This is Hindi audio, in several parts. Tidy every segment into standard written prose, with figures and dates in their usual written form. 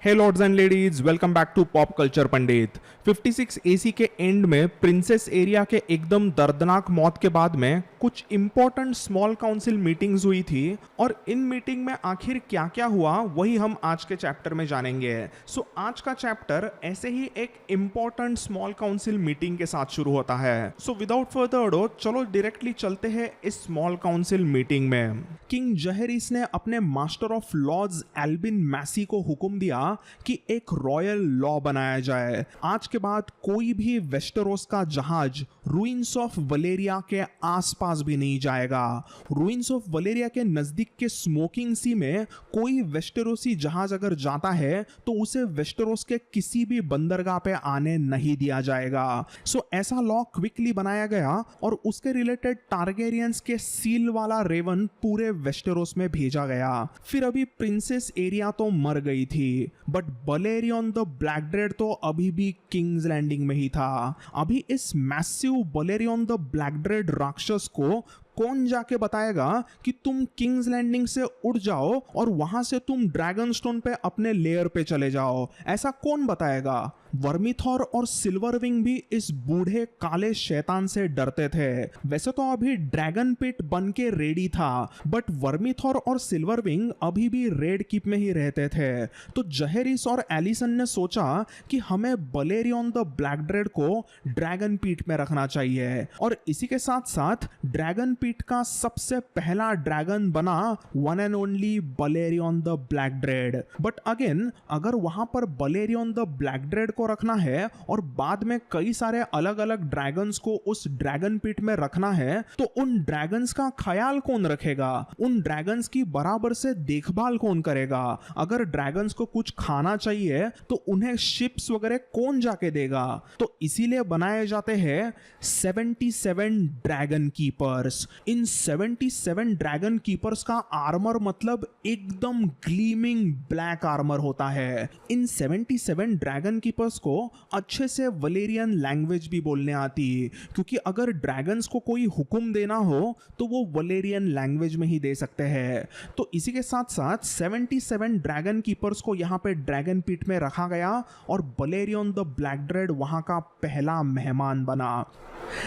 Hey lords and ladies, welcome back to pop culture Pandit. 56 AC के एंड में प्रिंसेस एरिया के एकदम दर्दनाक मौत के बाद में कुछ इंपॉर्टेंट स्मॉल काउंसिल मीटिंग्स हुई थी और इन मीटिंग में आखिर क्या क्या हुआ वही हम आज के चैप्टर में जानेंगे। सो आज का चैप्टर ऐसे ही एक इंपॉर्टेंट स्मॉल काउंसिल मीटिंग के साथ शुरू होता है। सो विदाउट फर्दर अडो चलो डायरेक्टली चलते हैं इस स्मॉल काउंसिल मीटिंग में। किंग जहेरिस ने अपने मास्टर ऑफ लॉज एल्बिन मैसी को हुक्म दिया कि एक रॉयल लॉ बनाया जाए। आज के बाद कोई भी वेस्टरोस का जहाज रूइंस ऑफ वलेरिया के आसपास भी नहीं जाएगा। रूइंस ऑफ वलेरिया के नजदीक के स्मोकिंग सी में कोई वेस्टरोसी जहाज अगर जाता है तो उसे वेस्टरोस के किसी भी बंदरगाह पे आने नहीं दिया जाएगा। सो ऐसा लॉ क्विकली बनाया गया और उसके रिलेटेड टारगेरियंस के सील वाला रेवन पूरे वेस्टरोस में भेजा गया। फिर अभी प्रिंसेस एरिया तो मर गई थी, बट बलेरियन द ब्लैक ड्रेड तो अभी भी किंग्स लैंडिंग में ही था। अभी इस मैसिव बलेरियन द ब्लैक ड्रेड राक्षस को कौन जाके बताएगा कि तुम किंग्स लैंडिंग से उड़ जाओ और वहां से तुम ड्रैगन स्टोन पे अपने लेयर पे चले जाओ? ऐसा कौन बताएगा? वर्मीथॉर और सिल्वरविंग भी इस बूढ़े काले शैतान से डरते थे। वैसे तो अभी ड्रैगन पिट बन के रेडी था, बट वर्मीथॉर और सिल्वरविंग अभी भी रेड कीप में ही रहते थे। तो जहेरिस और एलिसन ने सोचा कि हमें बलेरियन द ब्लैक ड्रेड को ड्रैगन पीट में रखना चाहिए और इसी के साथ साथ ड्रैगन पीट का सबसे पहला ड्रैगन बना one and only Balerion the black dread. But again अगर वहां पर बलेरियन द ब्लैक ड्रेड को रखना है और बाद में कई सारे अलग अलग ड्रैगन्स को उस ड्रैगन पिट में रखना है तो उन ड्रैगन्स का ख्याल कौन रखेगा? उन ड्रैगन्स की बराबर से देखभाल कौन करेगा? अगर ड्रैगन्स को कुछ खाना चाहिए तो उन्हें शिप्स वगैरह कौन जाके देगा? तो इसीलिए बनाए जाते हैं 77 ड्रैगन कीपर्स। इन 77 ड्रैगन कीपर्स का आर्मर मतलब एकदम ग्लीमिंग ब्लैक आर्मर होता है। इन 77 ड्रैगन कीपर्स को अच्छे से वलेरियन लैंग्वेज भी बोलने आती है, क्योंकि अगर ड्रैगन्स को कोई हुक्म देना हो तो वो वलेरियन लैंग्वेज में ही दे सकते हैं। तो इसी के साथ साथ 77 ड्रैगन कीपर्स को यहाँ पे ड्रैगन पिट में रखा गया और बलेरियन द ब्लैक ड्रेड वहां का पहला मेहमान बना।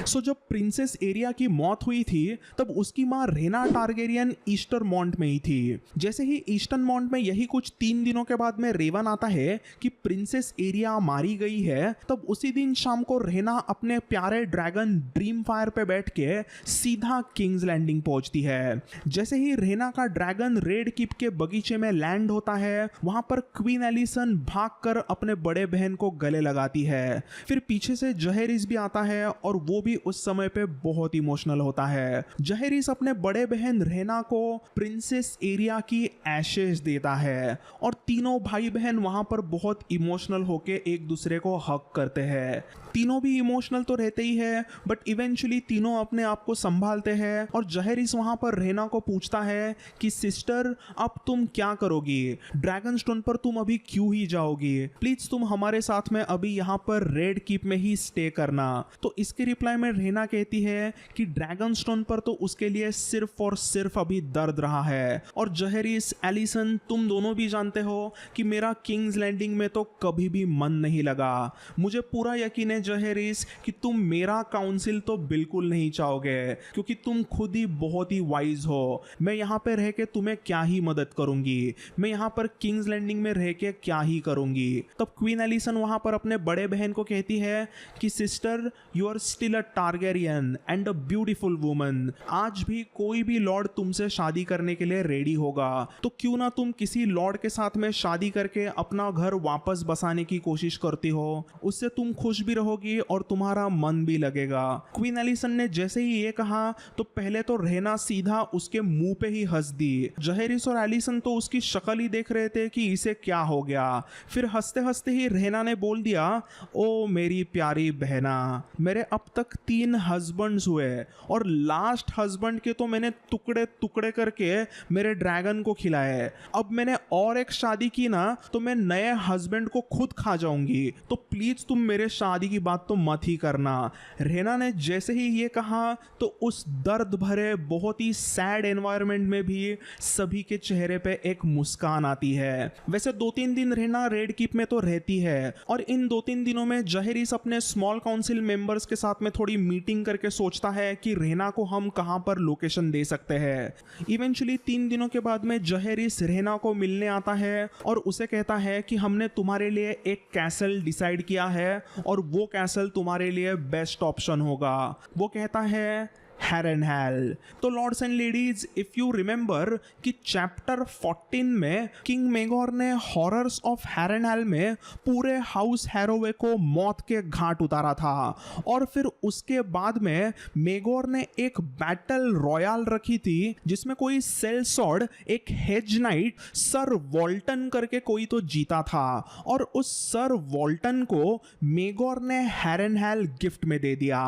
सो जब प्रिंसेस एरिया की मौत हुई थी तब उसकी मां रेना टारगेरियन ईस्टर मॉन्ट में ही थी। जैसे ही ईस्टर्न मॉन्ट में यही कुछ 3 दिनों के बाद में रेवन आता है कि प्रिंसेस एरिया मारी गई है, तब उसी दिन शाम को रेना अपने प्यारे ड्रैगन ड्रीम फायर पे बैठ के सीधा किंग्स लैंडिंग पहुंचती है। जैसे ही रेना का ड्रैगन रेड कीप के बगीचे में लैंड होता है वहां पर क्वीन एलिसन भागकर अपने बड़े बहन को गले लगाती है। फिर पीछे से जहेरिस भी आता है और वो भी उस समय पे बहुत इमोशनल होता है। जहेरिस अपने बड़े बहन रेना को प्रिंसेस एरिया की एशेज देता है और तीनों भाई बहन वहां पर बहुत इमोशनल होके एक दूसरे को हक करते हैं। तीनों भी इमोशनल तो रहते ही है, बट इवेंचुअली तीनों अपने आप को संभालते हैं और जहेरिस वहां पर रेना को पूछता है कि सिस्टर अब तुम क्या करोगी? ड्रैगन स्टोन पर तुम अभी क्यों ही जाओगी? प्लीज तुम हमारे साथ में अभी यहाँ पर रेड कीप में ही स्टे करना। तो इसके रिप्लाई में रेना कहती है कि ड्रैगन स्टोन पर तो उसके लिए सिर्फ और सिर्फ अभी दर्द रहा है और जहेरिस एलिसन तुम दोनों भी जानते हो कि मेरा किंग्स लैंडिंग में तो कभी भी मन नहीं लगा। मुझे पूरा यकीन है जहेरिस कि तुम मेरा काउंसिल तो बिल्कुल नहीं चाहोगे, क्योंकि तुम खुद ही बहुत ही वाइज हो। मैं यहाँ पे रह के तुम्हें क्या ही मदद करूंगी? मैं यहाँ पर किंग्स लैंडिंग में रह के क्या ही करूंगी? तब क्वीन एलिसन वहां पर अपने बड़े बहन को कहती है कि sister you are still a Targaryen and a beautiful woman. आज भी कोई भी लॉर्ड तुमसे शादी करने के लिए रेडी होगा, तो क्यों ना तुम किसी लॉर्ड के साथ में शादी करके अपना घर वापस बसाने की कोशिश करती हो? उससे तुम खुश भी रहोगी और तुम्हारा मन भी लगेगा। क्वीन एलिसन ने जैसे ही ये कहा तो पहले तो रेना सीधा उसके मुंह पे ही हंस दी। जहेरिस और एलिसन तो उसकी शक्ल ही देख रहे थे कि इसे क्या हो गया। फिर हंसते हंसते ही रेना ने बोल दिया, ओ मेरी प्यारी बहना, मेरे अब तक 3 हस्बैंड्स हुए और लास्ट लास्ट हस्बैंड के तो मैंने टुकड़े टुकड़े करके मेरे ड्रैगन को खिलाए, अब मैंने और एक शादी की ना तो मैं नए हस्बैंड को खुद खा जाऊंगी, तो प्लीज तुम मेरे शादी की बात तो मत ही करना। रेना ने जैसे ही ये कहा तो उस दर्द भरे बहुत ही सैड एनवायरनमेंट में भी सभी के चेहरे पे एक मुस्कान आती है। वैसे 2-3 दिन रेना रेड कीप में तो रहती है और इन 2-3 दिनों में जहेरिस अपने स्मॉल काउंसिल मेंबर्स के साथ में थोड़ी मीटिंग करके सोचता है कि रेना को हम कहां पर लोकेशन दे सकते हैं। इवेंचुअली 3 दिनों के बाद में जहेरिस रेना को मिलने आता है और उसे कहता है कि हमने तुम्हारे लिए एक कैसल डिसाइड किया है और वो कैसल तुम्हारे लिए बेस्ट ऑप्शन होगा। वो कहता है हैरेनहैल। तो lords and ladies, if you remember कि चैप्टर 14 में किंग मेगोर ने हॉरर्स ऑफ हैरेनहैल में पूरे हाउस हैरोवे को मौत के घाट उतारा था और फिर उसके बाद में मेगोर ने एक बैटल रॉयल रखी थी जिसमें कोई सेल सॉर्ड, एक हेज नाइट सर वॉल्टन करके कोई तो जीता था और उस सर वॉल्टन को मेगोर ने हैरेनहैल गिफ्ट में दे दिया।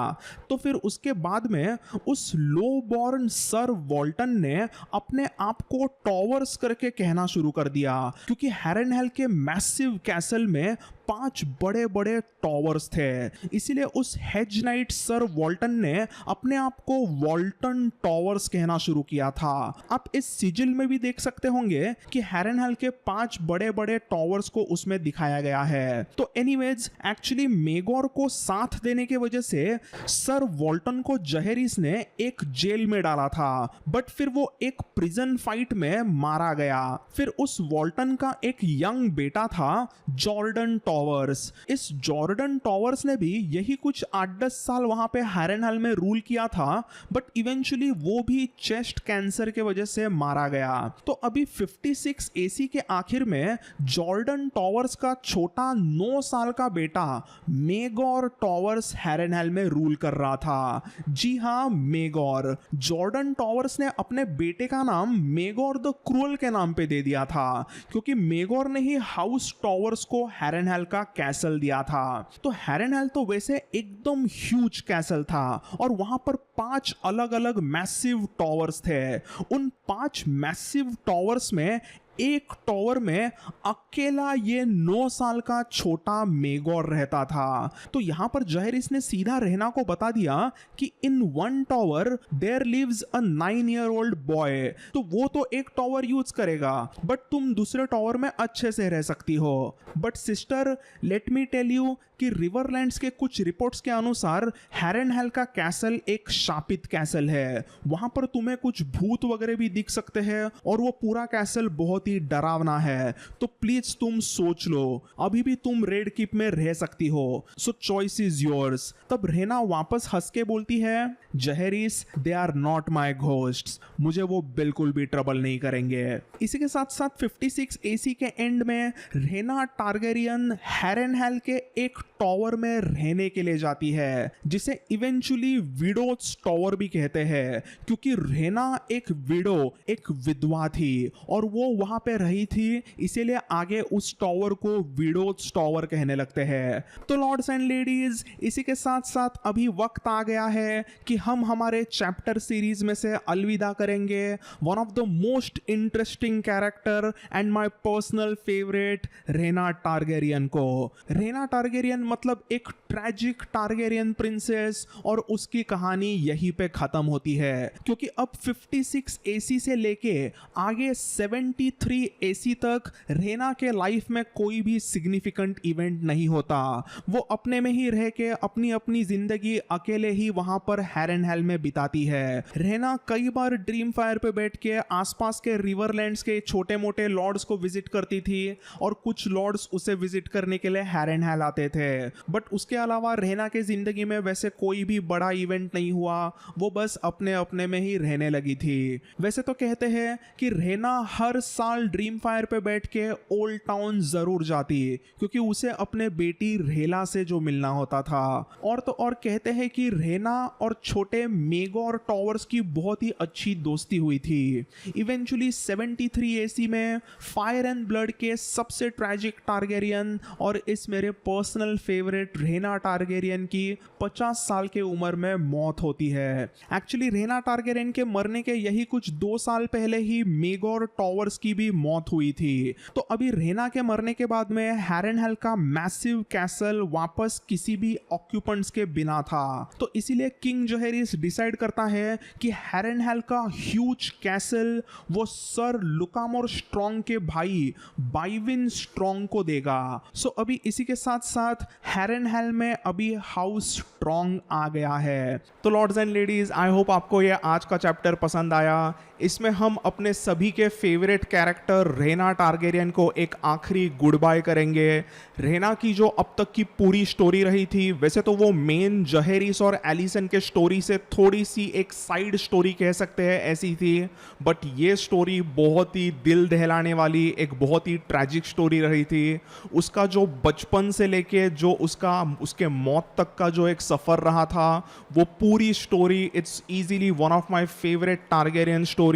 तो फिर उसके बाद में उस लो बॉर्न सर वॉल्टन ने अपने आप को टॉवर्स करके कहना शुरू कर दिया क्योंकि हैरेनहैल के मैसिव कैसल में 5 बड़े बड़े टॉवर्स थे, इसीलिए उस हेज नाइट सर वॉल्टन ने अपने आप को वॉल्टन टॉवर्स कहना शुरू किया था। आप इस सिजिल में भी देख सकते होंगे कि हैरेनहैल के 5 बड़े बड़े टॉवर्स को उसमें दिखाया गया है। तो एनीवेज, एक्चुअली मेगोर को साथ देने की वजह से सर वॉल्टन को जहेरिस ने एक जेल में डाला था, बट फिर वो एक प्रिजन फाइट में मारा गया। फिर उस वॉल्टन का एक यंग बेटा था जॉर्डन टॉवर्स। इस जॉर्डन टॉवर्स ने भी यही कुछ 8-10 साल वहां पे हैरेनहैल में रूल किया था, बट इवेंचुअली वो भी चेस्ट कैंसर के वजह से मारा गया। तो अभी 56 एसी के आखिर में जॉर्डन टॉवर्स का छोटा 9 साल का बेटा मेगोर टॉवर्स हैरेनहैल में रूल कर रहा था। जी हाँ, मेगोर। जॉर्डन टॉवर्स ने अपने बेटे का नाम मेगोर द क्रूअल के नाम पे दे दिया था क्योंकि मेगोर ने ही हाउस टॉवर्स को हैरेनहैल का कैसल दिया था। तो हैरेनहैल तो वैसे एकदम ह्यूज कैसल था और वहां पर 5 अलग अलग मैसिव टॉवर्स थे। उन 5 मैसिव टॉवर्स में एक टॉवर में अकेला ये 9 साल का छोटा मेगोर रहता था। तो यहां पर जहेरिस ने सीधा रेना को बता दिया कि in 1 tower there lives a 9-year-old boy. तो वो तो एक टॉवर यूज करेगा बट तुम दूसरे टॉवर में अच्छे से रह सकती हो। But sister, let me tell you कि रिवरलैंड्स के कुछ रिपोर्ट्स के अनुसार हैरेनहैल का कैसल एक शापित कैसल है। वहां पर तुम्हें कुछ भूत वगैरह भी दिख सकते हैं और वो पूरा कैसल बहुत ही डरावना है। तो प्लीज तुम सोच लो, अभी भी तुम रेड कीप में रह सकती हो। So choice is yours. तब रेना वापस हंस के बोलती है, Jaehaerys, they are not my ghosts. मुझे वो बिल्कुल भी ट्रबल नहीं करेंगे। इसी के साथ साथ 56 एसी के एंड में रेना टारगेरियन हैरेनहैल के एक टॉवर में रहने के लिए जाती है जिसे इवेंचुअली विडोज टॉवर भी कहते हैं क्योंकि रेना एक विडो, एक विधवा थी और वो वहां पे रही थी, इसीलिए आगे उस टॉवर को विडोज टॉवर कहने लगते हैं। तो लॉर्ड्स एंड लेडीज, इसी के साथ साथ अभी वक्त आ गया है कि हम हमारे चैप्टर सीरीज में से अलविदा करेंगे one of the most interesting character and my personal favourite, Rhaena Targaryen को। रेना टारगेरियन मतलब एक ट्रैजिक टारगेरियन प्रिंसेस और उसकी कहानी यहीं पे खत्म होती है क्योंकि अब 56 एसी से लेके आगे 73 एसी तक रेना के लाइफ में कोई भी सिग्निफिकेंट इवेंट नहीं होता। वो अपने में ही रह के अपनी अपनी जिंदगी अकेले ही वहां पर हैरेनहैल में बिताती है। रेना कई बार ड्रीम फायर पे बैठ के आसपास के रिवरलैंड्स के छोटे मोटे लॉर्ड्स को विजिट करती थी और कुछ लॉर्ड्स उसे विजिट करने के लिए हैरेनहैल आते थे। बट उसके अलावा रेना के जिंदगी में वैसे कोई भी बड़ा इवेंट नहीं हुआ, वो बस अपने अपने में ही रहने लगी थी। वैसे तो कहते हैं कि रेना हर साल ड्रीम फायर पे बैठ के ओल्ड टाउन जरूर जाती क्योंकि उसे अपने बेटी रेला से जो मिलना होता था। और तो और कहते हैं कि रेना और छोटी छोटे मेगोर टॉवर्स की बहुत ही अच्छी दोस्ती हुई थी। इवेंचुअली 73 एसी में फायर एंड ब्लड के सबसे ट्रैजिक टारगेरियन और इस मेरे पर्सनल फेवरेट रेना टारगेरियन की 50 साल के उम्र में मौत होती है। एक्चुअली रेना टारगेरियन के मरने के यही कुछ 2 साल पहले ही मेगोर टॉवर्स की भी मौत हुई थी। तो अभी रेना के मरने के बाद में हैरेनहेल का मैसिव कैसल वापस किसी भी ऑक्यूपेंट्स के बिना था। तो इसीलिए किंग जोहेरिस डिसाइड करता है कि हैरेनहेल का ह्यूज कैसल वो सर लुकामोर स्ट्रॉन्ग के भाई बाइविन स्ट्रॉन्ग को देगा। सो अभी इसी के साथ साथ हैरेनहेल में अभी हाउस स्ट्रॉन्ग आ गया है। तो lords and ladies, I hope आपको ये आज का चैप्टर पसंद आया। इसमें हम अपने सभी के फेवरेट कैरेक्टर रेना टारगेरियन को एक आखिरी गुड बाय करेंगे। रेना की जो अब तक की पूरी स्टोरी रही थी, वैसे तो वो मेन जहेरिस और एलिसन के स्टोरी से थोड़ी सी एक साइड स्टोरी कह सकते हैं ऐसी थी, बट ये स्टोरी बहुत ही दिल दहलाने वाली, एक बहुत ही ट्रैजिक स्टोरी रही थी। उसका जो बचपन से लेके जो उसके मौत तक का जो एक सफ़र रहा था, वो पूरी story it's easily one of my favourite Targaryen story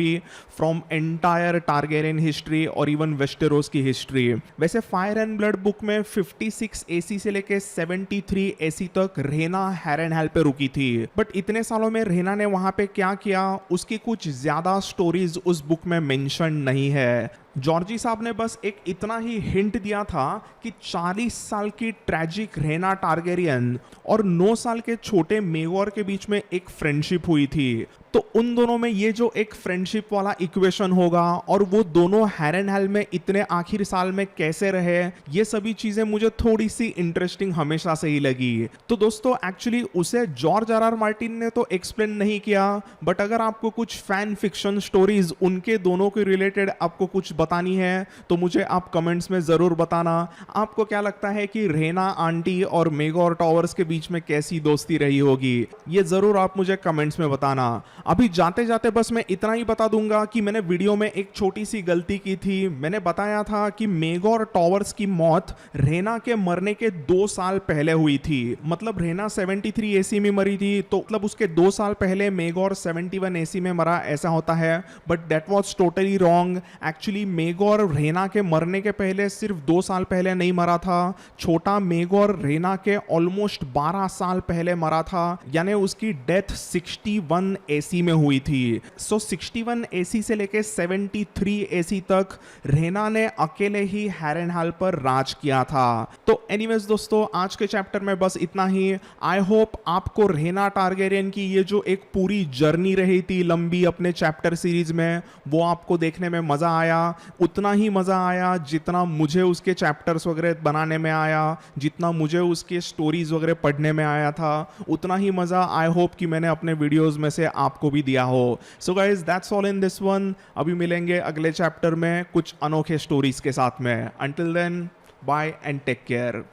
from entire Targaryen history और इवन वेस्टेरोस की हिस्ट्री। वैसे फायर एंड ब्लड बुक में 56 एसी से लेके 73 एसी तक रेना हैरेनहेल पे रुकी थी, बट इतने सालों में रेना ने वहां पे क्या किया उसकी कुछ ज्यादा स्टोरीज उस बुक में मेंशन नहीं है। जॉर्जी साहब ने बस एक इतना ही हिंट दिया था कि 40 साल की ट्रैजिक रेना टारगेरियन और 9 साल के छोटे मेगोर के बीच में एक फ्रेंडशिप हुई थी। तो उन दोनों में ये जो एक फ्रेंडशिप वाला इक्वेशन होगा और वो दोनों हैरेनहेल में इतने आखिर साल में कैसे रहे, ये सभी चीजें मुझे थोड़ी सी इंटरेस्टिंग हमेशा से ही लगी। तो दोस्तों एक्चुअली उसे जॉर्ज आर आर मार्टिन ने तो एक्सप्लेन नहीं किया, बट अगर आपको कुछ फैन फिक्शन स्टोरीज उनके दोनों के रिलेटेड आपको कुछ बतानी है तो मुझे आप कमेंट्स में जरूर बताना। आपको क्या लगता है कि रेना आंटी और मेगोर टॉवर्स के बीच में कैसी दोस्ती रही होगी, ये जरूर आप मुझे कमेंट्स में बताना। अभी जाते जाते बस मैं इतना ही बता दूंगा कि मैंने वीडियो में एक छोटी सी गलती की थी। मैंने बताया था कि मेगोर टॉवर्स की मौत रेना के मरने के 2 साल पहले हुई थी। मतलब रेना 73 एसी में मरी थी, तो मतलब उसके 2 साल पहले मेगोर 71 एसी में मरा, ऐसा होता है। But that was totally wrong. Actually Maegor Rhaena के मरने के पहले सिर्फ 2 साल पहले नहीं मरा था। छोटा मेगोर रेना के ऑलमोस्ट 12 साल पहले मरा था, यानी उसकी डेथ 61 एसी में हुई थी। सो 61 एसी से लेके 73 एसी तक रेना ने अकेले ही हैरेनहेल पर राज किया था। तो एनीवेज दोस्तों, आज के चैप्टर में बस इतना ही। आई होप आपको रेना टारगेरियन की ये जो एक पूरी जर्नी रही थी लंबी अपने चैप्टर सीरीज में, वो आपको देखने में मजा आया। उतना ही मजा आया जितना मुझे उसके चैप्टर्स वगैरह बनाने में आया, जितना मुझे उसके स्टोरीज वगैरह पढ़ने में आया था, उतना ही मजा आई होप कि मैंने अपने वीडियोस में से आपको भी दिया हो। So guys that's all in this one. अभी मिलेंगे अगले चैप्टर में कुछ अनोखे स्टोरीज के साथ में। Until then, bye and take care.